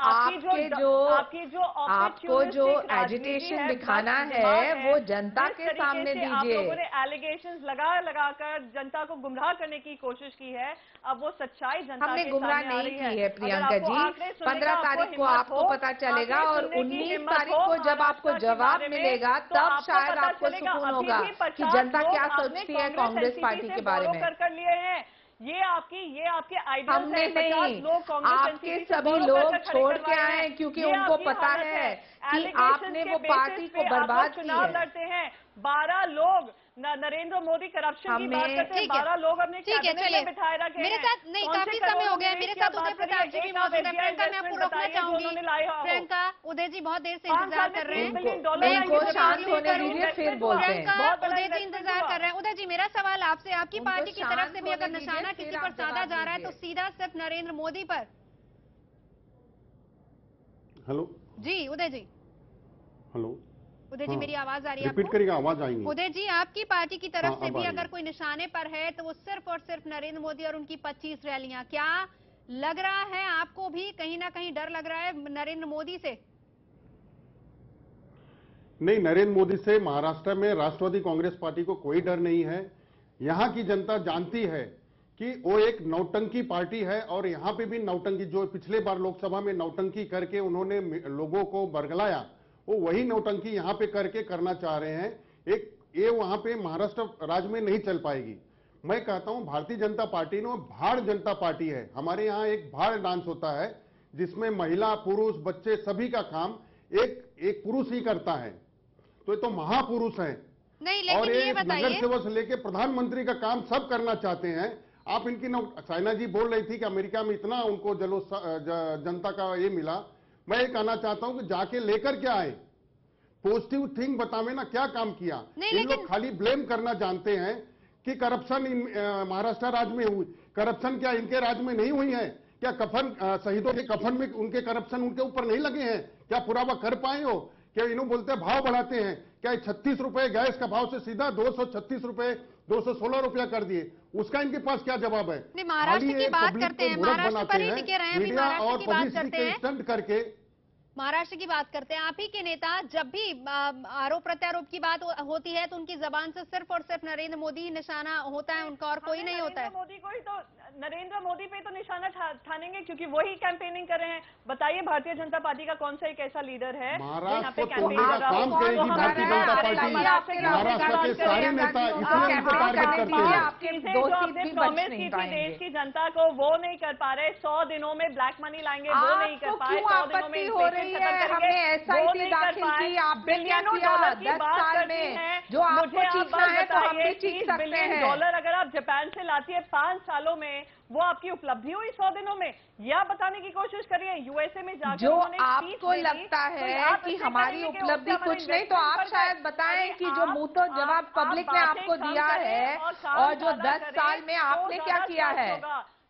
Speaker 8: आपको जो एजिटेशन दिखाना है वो जनता के सामने दीजिए।
Speaker 12: लोगों ने एलिगेशंस लगाकर जनता को गुमराह करने की कोशिश की है, अब वो सच्चाई जनता
Speaker 8: हमने गुमराह नहीं की है प्रियंका जी। 15 तारीख को आपको पता चलेगा और 19 तारीख को जब आपको जवाब मिलेगा तब शायद आपको सुकून होगा कि जनता क्या सोचती है कांग्रेस पार्टी के बारे में।
Speaker 12: कर लिए हैं ये आपके आइडियल
Speaker 8: हमने नहीं, आपके सभी लोग छोड़ के आए हैं क्योंकि उनको पता है कि आपने वो पार्टी को बर्बाद किया है।
Speaker 12: लड़ते हैं 12 लोग, नरेंद्र मोदी करप्शन की बात करते हैं, 12 लोग अपने कैबिनेट में बिठाए रखे हैं।
Speaker 1: मेरे साथ नहीं, काफी समय हो गया है, मेरे साथ उदय प्रताप जी भी मौजूद है। प्रियंका, मैं आपको रोकना चाहूंगी। प्रियंका, उदय जी बहुत देर से इंतजार कर रहे हैं,
Speaker 8: उनको शांत होने दीजिए फिर बोलते हैं।
Speaker 1: प्रियंका, उदय जी इंतजार कर रहे हैं। उदय जी, मेरा सवाल आपसे, आपकी पार्टी की तरफ से भी अगर निशाना किसी पर साधा जा रहा है तो सीधा सिर्फ नरेंद्र मोदी पर।
Speaker 13: हेलो
Speaker 1: जी उदय जी।
Speaker 13: हेलो
Speaker 1: उदय जी, मेरी आवाज आ रही है?
Speaker 13: रिपीट करिएगा, आवाज आएंगी।
Speaker 1: उदय जी, आपकी पार्टी की तरफ से भी अगर कोई निशाने पर है तो वो सिर्फ और सिर्फ नरेंद्र मोदी और उनकी 25 रैलियां। क्या लग रहा है आपको भी कहीं ना कहीं डर लग रहा है नरेंद्र मोदी से?
Speaker 13: नहीं, नरेंद्र मोदी से महाराष्ट्र में राष्ट्रवादी कांग्रेस पार्टी को कोई डर नहीं है। यहाँ की जनता जानती है कि वो एक नौटंकी पार्टी है और यहाँ पे भी नौटंकी, जो पिछले बार लोकसभा में नौटंकी करके उन्होंने लोगों को बरगलाया, वो वही नौटंकी यहाँ पे करके करना चाह रहे हैं। ये वहां पे महाराष्ट्र राज्य में नहीं चल पाएगी। मैं कहता हूं भारतीय जनता पार्टी ने भाड़ जनता पार्टी है। हमारे यहाँ एक भाड़ डांस होता है जिसमें महिला पुरुष बच्चे सभी का काम एक पुरुष ही करता है, तो ये तो महापुरुष है। और ये नगर सेवक से लेके प्रधानमंत्री का काम सब करना चाहते हैं। आप इनकी साइना जी बोल रही थी कि अमेरिका में इतना उनको जनता का ये मिला। मैं ये कहना चाहता हूं कि जाके लेकर क्या आए, पॉजिटिव थिंग बतावे ना, क्या काम किया। इन लोग खाली ब्लेम करना जानते हैं कि करप्शन महाराष्ट्र राज्य में हुई। करप्शन क्या इनके राज्य में नहीं हुई है? क्या कफन शहीदों के कफन में उनके करप्शन उनके ऊपर नहीं लगे हैं? क्या पुरावा कर पाए हो? क्या इन्हों बोलते हैं भाव बढ़ाते हैं, क्या 36 रुपए गैस का भाव से सीधा 236 रुपए 216 रुपया कर दिए, उसका इनके पास क्या जवाब है?
Speaker 1: महाराष्ट्र की बात करते हैं, महाराष्ट्र पर ही टिके रहे हैं,
Speaker 13: मीडिया और पब्लिसिटी के स्टंट करके
Speaker 1: महाराष्ट्र की बात करते हैं। आप ही के नेता जब भी आरोप प्रत्यारोप की बात होती है तो उनकी जबान से सिर्फ और सिर्फ नरेंद्र मोदी निशाना होता है उनका, और कोई नहीं होता है।
Speaker 12: मोदी को ही तो, नरेंद्र मोदी पे तो निशाना ठानेंगे क्योंकि वही कैंपेनिंग कर रहे हैं। बताइए भारतीय जनता पार्टी का कौन सा एक ऐसा लीडर है
Speaker 13: महाराष्ट्र को तोड़ने का काम करेगी भारतीय जनता पार्टी। महाराष्ट्र के सारे नेता इसलिए उनको टारगेट करते हैं।
Speaker 12: जो आपने प्रॉमिस की थी देश की जनता को वो नहीं कर पा रहे। 100 दिनों में ब्लैक मनी लाएंगे, वो नहीं कर पाए। 100 दिनों में
Speaker 8: हमने SIT दाखिल की, आपने क्या किया 10 साल में? जो आपको चीखना है तो हम भी चीख सकते हैं।
Speaker 12: डॉलर अगर आप जापान से लाती है 5 सालों में, वो आपकी उपलब्धि हुई 100 दिनों में, या बताने की कोशिश करिए। यूएसए में जाकर
Speaker 8: जो आपको लगता है कि हमारी उपलब्धि कुछ नहीं, तो आप शायद बताएं कि जो मुंह तो जवाब पब्लिक ने आपको दिया है और जो 10 साल में आपने क्या किया है,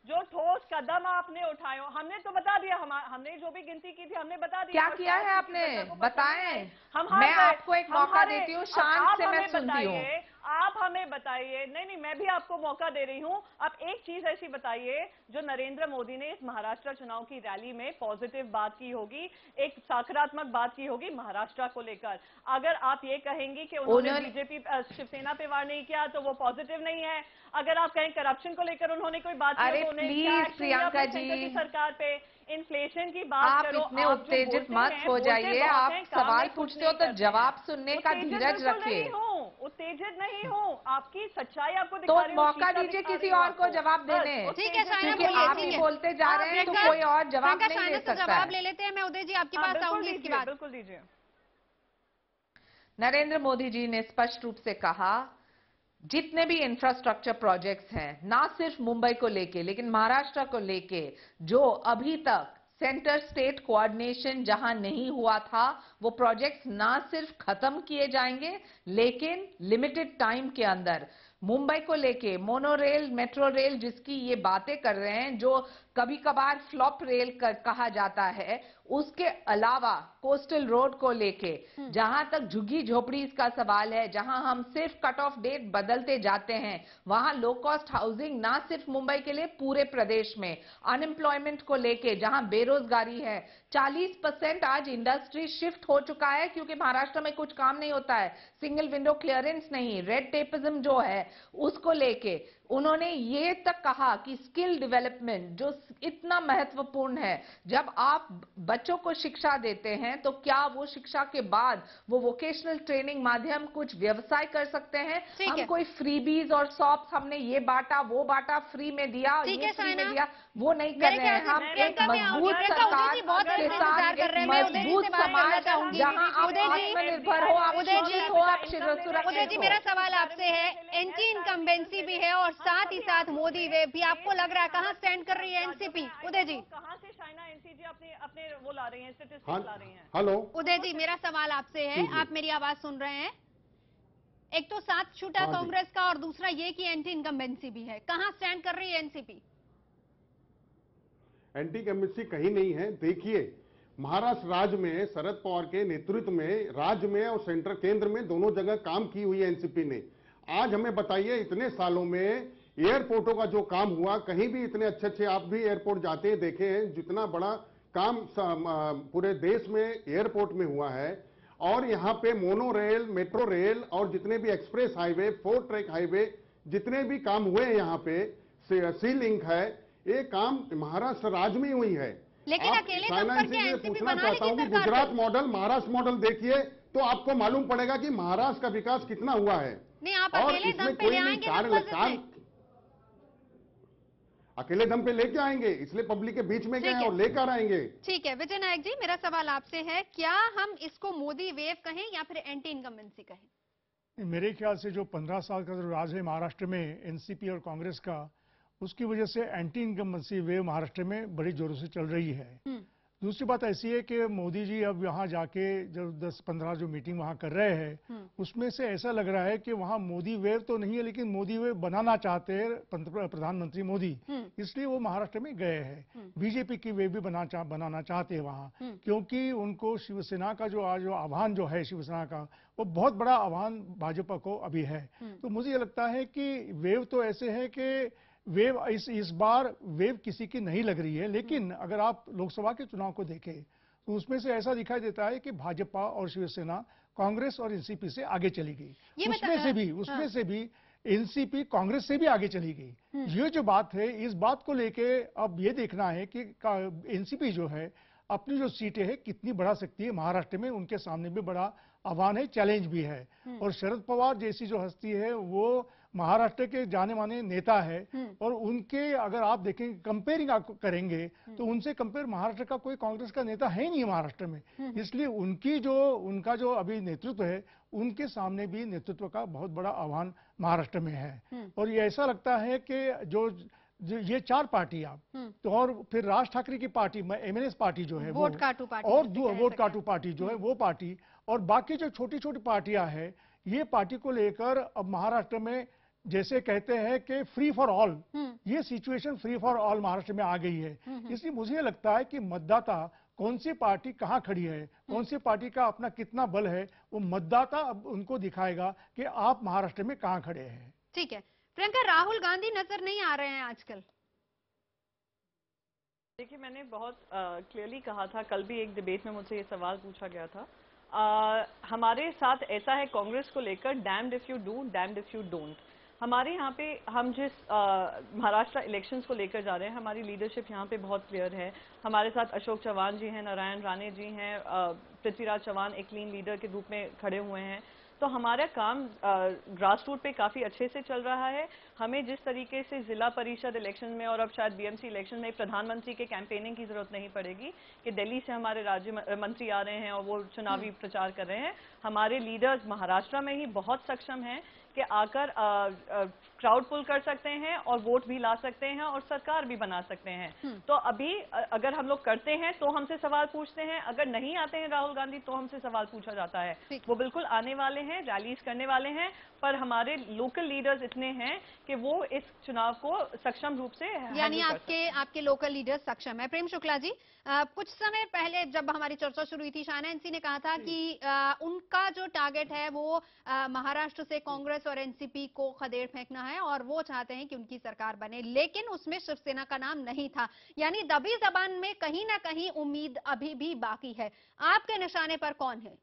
Speaker 12: जो ठोस कदम आपने उठाए, हमने तो बता दिया। हमने जो भी गिनती की थी हमने बता दिया।
Speaker 8: क्या किया है आपने, बताएं। मैं आपको एक मौका देती हूँ, शांत से मैं सुनती हूँ।
Speaker 12: आप हमें बताइए, नहीं मैं भी आपको मौका दे रही हूं, आप एक चीज ऐसी बताइए जो नरेंद्र मोदी ने इस महाराष्ट्र चुनाव की रैली में पॉजिटिव बात की होगी, एक सकारात्मक बात की होगी महाराष्ट्र को लेकर। अगर आप ये कहेंगी कि उन्होंने बीजेपी शिवसेना पे वार नहीं किया तो वो पॉजिटिव नहीं है। अगर आप कहें करप्शन को लेकर उन्होंने कोई बात की तो उन्हें
Speaker 8: प्रियंका जी
Speaker 12: की सरकार पे इन्फ्लेशन की बात
Speaker 8: आप
Speaker 12: करो।
Speaker 8: इतने उत्तेजित मत हो जाइए, आप सवाल पूछते हो तो जवाब सुनने का धीरज रखिए।
Speaker 12: उत्तेजित नहीं हूँ, आपकी सच्चाई आपको
Speaker 8: तो मौका दीजिए किसी और को जवाब देने।
Speaker 1: ठीक है शायना,
Speaker 8: क्योंकि आप ही बोलते जा रहे हैं तो कोई और जवाब नहीं दे सकता।
Speaker 1: जवाब ले लेते हैं, मैं उदय जी आपके पास आऊंगी इसके बाद।
Speaker 12: बिल्कुल दीजिए।
Speaker 8: नरेंद्र मोदी जी ने स्पष्ट रूप से कहा जितने भी इंफ्रास्ट्रक्चर प्रोजेक्ट्स हैं, ना सिर्फ मुंबई को लेके लेकिन महाराष्ट्र को लेके, जो अभी तक सेंटर स्टेट कोऑर्डिनेशन जहां नहीं हुआ था, वो प्रोजेक्ट्स ना सिर्फ खत्म किए जाएंगे लेकिन लिमिटेड टाइम के अंदर। मुंबई को लेके मोनो रेल, मेट्रो रेल जिसकी ये बातें कर रहे हैं, जो कभी कभार फ्लॉप रेल कहा जाता है, उसके अलावा कोस्टल रोड को लेके जहां तक झुग्गी झोपड़ी का सवाल है, जहां हम सिर्फ कट ऑफ डेट बदलते जाते हैं, वहां लो कॉस्ट हाउसिंग ना सिर्फ मुंबई के लिए पूरे प्रदेश में, अनएम्प्लॉयमेंट को लेके जहां बेरोजगारी है, 40% आज इंडस्ट्री शिफ्ट हो चुका है क्योंकि महाराष्ट्र में कुछ काम नहीं होता है, सिंगल विंडो क्लियरेंस नहीं, रेड टेपिज्म जो है उसको लेके उन्होंने ये तक कहा कि स्किल डेवलपमेंट जो इतना महत्वपूर्ण है, जब आप बच्चों को शिक्षा देते हैं तो क्या वो शिक्षा के बाद वो वोकेशनल ट्रेनिंग माध्यम कुछ व्यवसाय कर सकते हैं। हम कोई फ्रीबीज और सॉप्स हमने ये बांटा वो बांटा, फ्री में दिया, ये फ्री में दिया, वो नहीं कर रहे हैं। हम एक मजबूत सरकार के साथ एक मजबूत समाज जहां आप आत्मनिर्भर हो, आप सुरक्षित हो, आप सुरक्षित हो।
Speaker 1: मेरा सवाल आपसे है, एंटी इनकम्बेंसी भी है और साथ ही साथ मोदी वेव भी, आपको लग रहा है कहां स्टैंड कर रही है एनसीपी? उदय जी
Speaker 12: कहां से शाइना एनसीजी अपने वो ला रही हैं, स्टैटिस्टिक्स ला रही हैं?
Speaker 13: हेलो
Speaker 1: उदय जी, मेरा सवाल आपसे है, आप मेरी आवाज सुन रहे हैं? एक तो साथ छूटा कांग्रेस का और दूसरा ये कि एंटी इनकम्बेंसी भी है, कहां स्टैंड कर रही है एनसीपी?
Speaker 13: एंटी इनकम्बेंसी कहीं नहीं है। देखिए, महाराष्ट्र राज्य में शरद पवार के नेतृत्व में राज्य में और सेंटर केंद्र में दोनों जगह काम की हुई है एनसीपी ने। आज हमें बताइए, इतने सालों में एयरपोर्टों का जो काम हुआ, कहीं भी इतने अच्छे आप भी एयरपोर्ट जाते हैं देखे हैं, जितना बड़ा काम पूरे देश में एयरपोर्ट में हुआ है, और यहाँ पे मोनो रेल, मेट्रो रेल और जितने भी एक्सप्रेस हाईवे, 4 ट्रैक हाईवे, जितने भी काम हुए हैं यहाँ पे, सी लिंक है, ये काम महाराष्ट्र राज्य में हुई है।
Speaker 1: लेकिन अकेले दम पर क्या एनसीपी
Speaker 13: पूछना चाहता हूँ कि गुजरात मॉडल, महाराष्ट्र मॉडल देखिए तो आपको मालूम पड़ेगा कि महाराष्ट्र का विकास कितना हुआ है।
Speaker 1: नहीं, आप अकेले दम पे ले आएंगे,
Speaker 13: अकेले दम पे लेके आएंगे, इसलिए पब्लिक के बीच में गए और लेकर आएंगे।
Speaker 1: ठीक है विजय नायक जी, मेरा सवाल आपसे है, क्या हम इसको मोदी वेव कहें या फिर एंटी इनकम्बेंसी कहें?
Speaker 9: मेरे ख्याल से जो 15 साल का जो राज है महाराष्ट्र में एनसीपी और कांग्रेस का, उसकी वजह से एंटी इनकम्बेंसी वेव महाराष्ट्र में बड़ी जोरों से चल रही है। दूसरी बात ऐसी है कि मोदी जी अब वहां जाके जो 10-15 जो मीटिंग वहां कर रहे हैं, उसमें से ऐसा लग रहा है कि वहां मोदी वेव तो नहीं है, लेकिन मोदी वेव बनाना चाहते हैं प्रधानमंत्री मोदी, इसलिए वो महाराष्ट्र में गए हैं। बीजेपी की वेव भी बनाना चाहते हैं वहां, क्योंकि उनको शिवसेना का जो आज आह्वान जो है शिवसेना का, वो बहुत बड़ा आह्वान भाजपा को अभी है। तो मुझे ये लगता है कि वेव तो ऐसे है कि वेव इस बार वेव किसी की नहीं लग रही है, लेकिन अगर आप लोकसभा के चुनाव को देखें तो उसमें से ऐसा दिखाई देता है कि भाजपा और शिवसेना कांग्रेस और एनसीपी से आगे चली गई। उसमें से भी एनसीपी कांग्रेस से भी आगे चली गई। ये जो बात है, इस बात को लेके अब ये देखना है कि एनसीपी जो है अपनी जो सीटें है कितनी बढ़ा सकती है महाराष्ट्र में, उनके सामने भी बड़ा आह्वान है, चैलेंज भी है। और शरद पवार जैसी जो हस्ती है वो महाराष्ट्र के जाने माने नेता है, और उनके अगर आप देखेंगे कंपेयरिंग करेंगे तो उनसे कंपेयर महाराष्ट्र का कोई कांग्रेस का नेता है ही नहीं महाराष्ट्र में। इसलिए उनका जो अभी नेतृत्व है, उनके सामने भी नेतृत्व का बहुत बड़ा आह्वान महाराष्ट्र में है। और ये ऐसा लगता है कि जो ये 4 पार्टियां, तो और फिर राज ठाकरे की पार्टी एमएनएस पार्टी जो है,
Speaker 1: वोट काटू पार्टी,
Speaker 9: और वोट काटू पार्टी जो है वो पार्टी, और बाकी जो छोटी छोटी पार्टियां हैं, ये पार्टी को लेकर अब महाराष्ट्र में जैसे कहते हैं कि फ्री फॉर ऑल, ये situation free for all Maharashtra में आ गई है। इसलिए मुझे लगता है कि मतदाता कौन सी पार्टी कहां खड़ी है, कौन सी पार्टी का अपना कितना बल है, वो मतदाता अब उनको दिखाएगा कि आप महाराष्ट्र में कहां खड़े हैं।
Speaker 1: ठीक है प्रियंका, राहुल गांधी नजर नहीं आ रहे हैं आजकल।
Speaker 12: देखिए, मैंने बहुत क्लियरली कहा था, कल भी एक डिबेट में मुझसे ये सवाल पूछा गया था। हमारे साथ ऐसा है कांग्रेस को लेकर, damned if you do damned if you don't. हमारे यहाँ पे हम जिस महाराष्ट्र इलेक्शंस को लेकर जा रहे हैं, हमारी लीडरशिप यहाँ पे बहुत क्लियर है। हमारे साथ अशोक चव्हाण जी हैं, नारायण राणे जी हैं, पृथ्वीराज चव्हाण एक क्लीन लीडर के रूप में खड़े हुए हैं। तो हमारा काम ग्रास रूट पे काफ़ी अच्छे से चल रहा है। हमें जिस तरीके से जिला परिषद इलेक्शन में और अब शायद बीएमसी इलेक्शन में प्रधानमंत्री के कैंपेनिंग की जरूरत नहीं पड़ेगी कि दिल्ली से हमारे राज्य मंत्री आ रहे हैं और वो चुनावी प्रचार कर रहे हैं। हमारे लीडर्स महाराष्ट्र में ही बहुत सक्षम हैं कि आकर क्राउड पुल कर सकते हैं और वोट भी ला सकते हैं और सरकार भी बना सकते हैं। तो अभी अगर हम लोग करते हैं तो हमसे सवाल पूछते हैं, अगर नहीं आते हैं राहुल गांधी तो हमसे सवाल पूछा जाता है। वो बिल्कुल आने वाले हैं, रैलीज करने वाले हैं, पर हमारे लोकल लीडर्स इतने हैं कि वो इस चुनाव को सक्षम रूप से,
Speaker 1: यानी आपके लोकल लीडर्स सक्षम है। प्रेम शुक्ला जी, कुछ समय पहले जब हमारी चर्चा शुरू हुई थी, शाहना एनसी ने कहा था कि उनका जो टारगेट है वो महाराष्ट्र से कांग्रेस और एनसीपी को खदेड़ फेंकना है और वो चाहते हैं कि उनकी सरकार बने, लेकिन उसमें शिवसेना का नाम नहीं था। यानी दबी जबान में कहीं ना कहीं उम्मीद अभी भी बाकी है। आपके निशाने पर कौन है?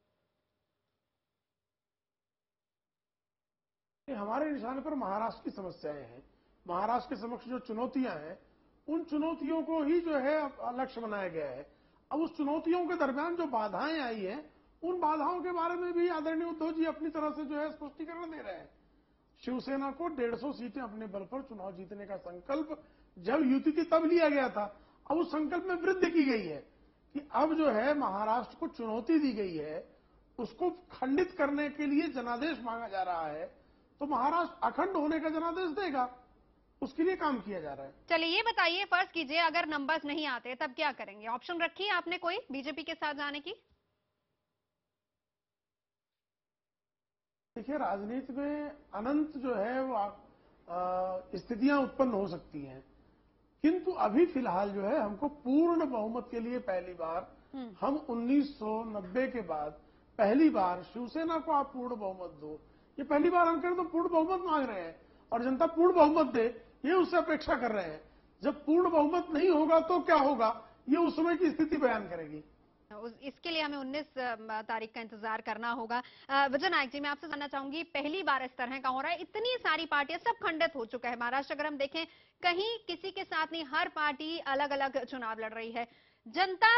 Speaker 7: हमारे निशाने पर महाराष्ट्र की समस्याएं हैं। महाराष्ट्र के समक्ष जो चुनौतियां हैं, उन चुनौतियों को ही जो है लक्ष्य बनाया गया है। अब उस चुनौतियों के दरमियान जो बाधाएं आई हैं, उन बाधाओं के बारे में भी आदरणीय उद्धव जी अपनी तरह से जो है स्पष्टीकरण दे रहे हैं। शिवसेना को 150 सीटें अपने बल पर चुनाव जीतने का संकल्प जब युति थी तब लिया गया था। अब उस संकल्प में वृद्धि की गई है कि अब जो है महाराष्ट्र को चुनौती दी गई है, उसको खंडित करने के लिए जनादेश मांगा जा रहा है। तो महाराष्ट्र अखंड होने का जनादेश देगा, उसके लिए काम किया जा रहा है।
Speaker 1: चलिए ये बताइए, फर्ज कीजिए अगर नंबर्स नहीं आते तब क्या करेंगे? ऑप्शन रखी है आपने कोई बीजेपी के साथ जाने की?
Speaker 7: देखिए, राजनीति में अनंत जो है वो स्थितियां उत्पन्न हो सकती हैं, किंतु अभी फिलहाल जो है हमको पूर्ण बहुमत के लिए पहली बार, हम 1990 के बाद पहली बार शिवसेना को आप पूर्ण बहुमत दो, ये पहली बार हम करें तो पूर्ण बहुमत मांग रहे हैं और जनता पूर्ण बहुमत दे, ये उससे अपेक्षा कर रहे हैं। जब पूर्ण बहुमत नहीं होगा तो क्या होगा, ये उस समय की स्थिति बयान करेगी।
Speaker 1: इसके लिए हमें 19 तारीख का इंतजार करना होगा। विजय नायक जी, मैं आपसे जानना चाहूंगी, पहली बार इस तरह का हो रहा है, इतनी सारी पार्टियां, सब खंडित हो चुका है महाराष्ट्र। अगर हम देखें कहीं किसी के साथ नहीं, हर पार्टी अलग अलग चुनाव लड़ रही है। जनता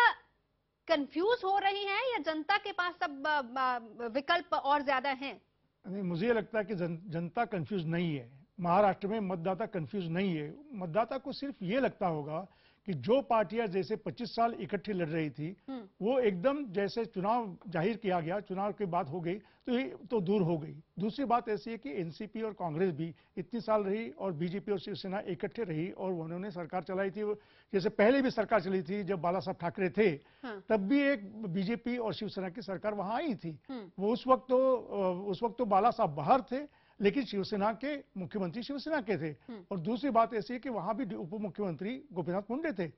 Speaker 1: कंफ्यूज हो रही है या जनता के पास सब विकल्प और ज्यादा हैं?
Speaker 9: मुझे लगता है कि जनता कंफ्यूज नहीं है। महाराष्ट्र में मतदाता कंफ्यूज नहीं है। मतदाता को सिर्फ ये लगता होगा कि जो पार्टियां जैसे 25 साल इकट्ठी लड़ रही थी, वो एकदम जैसे चुनाव जाहिर किया गया, चुनाव के बाद हो गई तो दूर हो गई। दूसरी बात ऐसी है कि एनसीपी और कांग्रेस भी इतनी साल रही और बीजेपी और शिवसेना इकट्ठे रही और उन्होंने सरकार चलाई थी। जैसे पहले भी सरकार चली थी जब बाला साहब ठाकरे थे, तब भी एक बीजेपी और शिवसेना की सरकार वहां आई थी। वो उस वक्त तो बाला साहब बाहर थे, लेकिन शिवसेना के मुख्यमंत्री शिवसेना के थे। और दूसरी बात ऐसी है कि वहां भी उप मुख्यमंत्री गोपीनाथ मुंडे थे।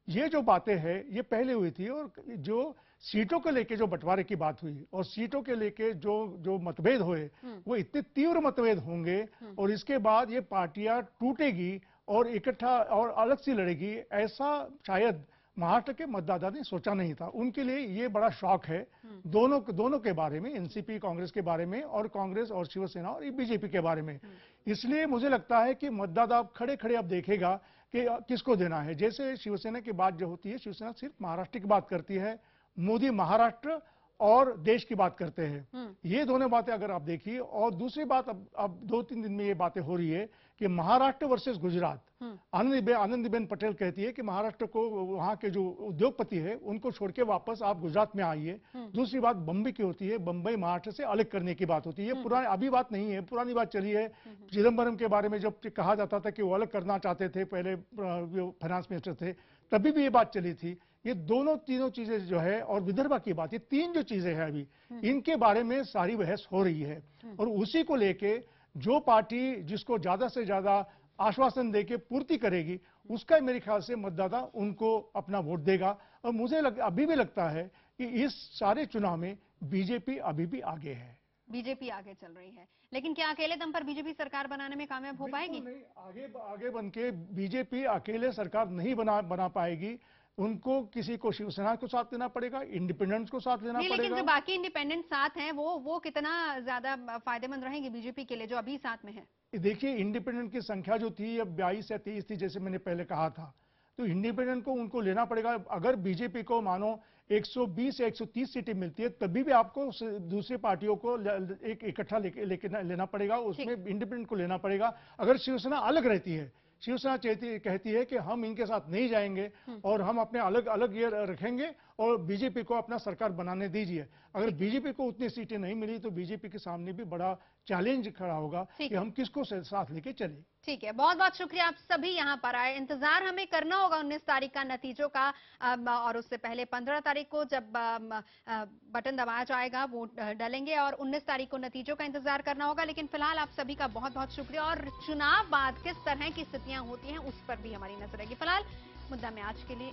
Speaker 9: ये जो बातें हैं ये पहले हुई थी, और जो सीटों को लेके जो बंटवारे की बात हुई और सीटों के लेके जो मतभेद हुए, वो इतने तीव्र मतभेद होंगे और इसके बाद ये पार्टियां टूटेगी और इकट्ठा और अलग से लड़ेगी, ऐसा शायद महाराष्ट्र के मतदाता ने सोचा नहीं था। उनके लिए ये बड़ा शॉक है, दोनों के बारे में, एनसीपी कांग्रेस के बारे में और कांग्रेस और शिवसेना और बीजेपी के बारे में। इसलिए मुझे लगता है कि मतदाता खड़े खड़े अब देखेगा कि किसको देना है। जैसे शिवसेना की बात जो होती है, शिवसेना सिर्फ महाराष्ट्र की बात करती है, मोदी महाराष्ट्र और देश की बात करते हैं। ये दोनों बातें अगर आप देखिए, और दूसरी बात अब 2-3 दिन में ये बातें हो रही है कि महाराष्ट्र वर्सेस गुजरात। आनंदीबेन पटेल कहती है कि महाराष्ट्र को, वहां के जो उद्योगपति है उनको छोड़ के वापस आप गुजरात में आइए। दूसरी बात बम्बई की होती है, बम्बई महाराष्ट्र से अलग करने की बात होती है। पुरानी अभी बात नहीं है, पुरानी बात चली है। चिदम्बरम के बारे में जब कहा जाता था कि वो अलग करना चाहते थे, पहले फाइनेंस मिनिस्टर थे, तभी भी ये बात चली थी। ये तीनों चीजें जो है, और विदर्भा की बात, ये 3 जो चीजें हैं अभी, इनके बारे में सारी बहस हो रही है। और उसी को लेके जो पार्टी जिसको ज्यादा से ज्यादा आश्वासन देके पूर्ति करेगी, उसका मेरे ख्याल से मतदाता उनको अपना वोट देगा। और मुझे अभी भी लगता है कि इस सारे चुनाव में बीजेपी अभी भी आगे है।
Speaker 1: बीजेपी आगे चल रही है, लेकिन क्या अकेले दम पर बीजेपी सरकार बनाने में कामयाब हो पाएगी?
Speaker 9: नहीं, आगे बन के बीजेपी अकेले सरकार नहीं बना पाएगी। उनको किसी को शिवसेना को साथ देना पड़ेगा, इंडिपेंडेंट्स को साथ देना पड़ेगा।
Speaker 1: लेकिन जो बाकी इंडिपेंडेंट साथ हैं वो कितना ज्यादा फायदेमंद रहेंगे बीजेपी के लिए जो अभी साथ में है?
Speaker 9: देखिए, इंडिपेंडेंट की संख्या जो थी अब 22 या 23 थी, जैसे मैंने पहले कहा था, तो इंडिपेंडेंट को उनको लेना पड़ेगा। अगर बीजेपी को मानो 120 या 130 सीटें मिलती है, तभी भी आपको दूसरी पार्टियों को एक इकट्ठा लेना पड़ेगा, उसमें इंडिपेंडेंट को लेना पड़ेगा। अगर शिवसेना अलग रहती है, शिवसेना कहती है कि हम इनके साथ नहीं जाएंगे और हम अपने अलग अलग ये रखेंगे और बीजेपी को अपना सरकार बनाने दीजिए। अगर बीजेपी को उतनी सीटें नहीं मिली तो बीजेपी के सामने भी बड़ा चैलेंज खड़ा होगा कि हम किसको साथ लेके चले।
Speaker 1: ठीक है, बहुत बहुत शुक्रिया आप सभी यहाँ पर आए। इंतजार हमें करना होगा 19 तारीख का नतीजों का, और उससे पहले 15 तारीख को जब बटन दबाया जाएगा वोट डलेंगे और 19 तारीख को नतीजों का इंतजार करना होगा। लेकिन फिलहाल आप सभी का बहुत बहुत शुक्रिया, और चुनाव बाद किस तरह की स्थितियां होती हैं उस पर भी हमारी नजर रहेगी। फिलहाल मुद्दा में आज के लिए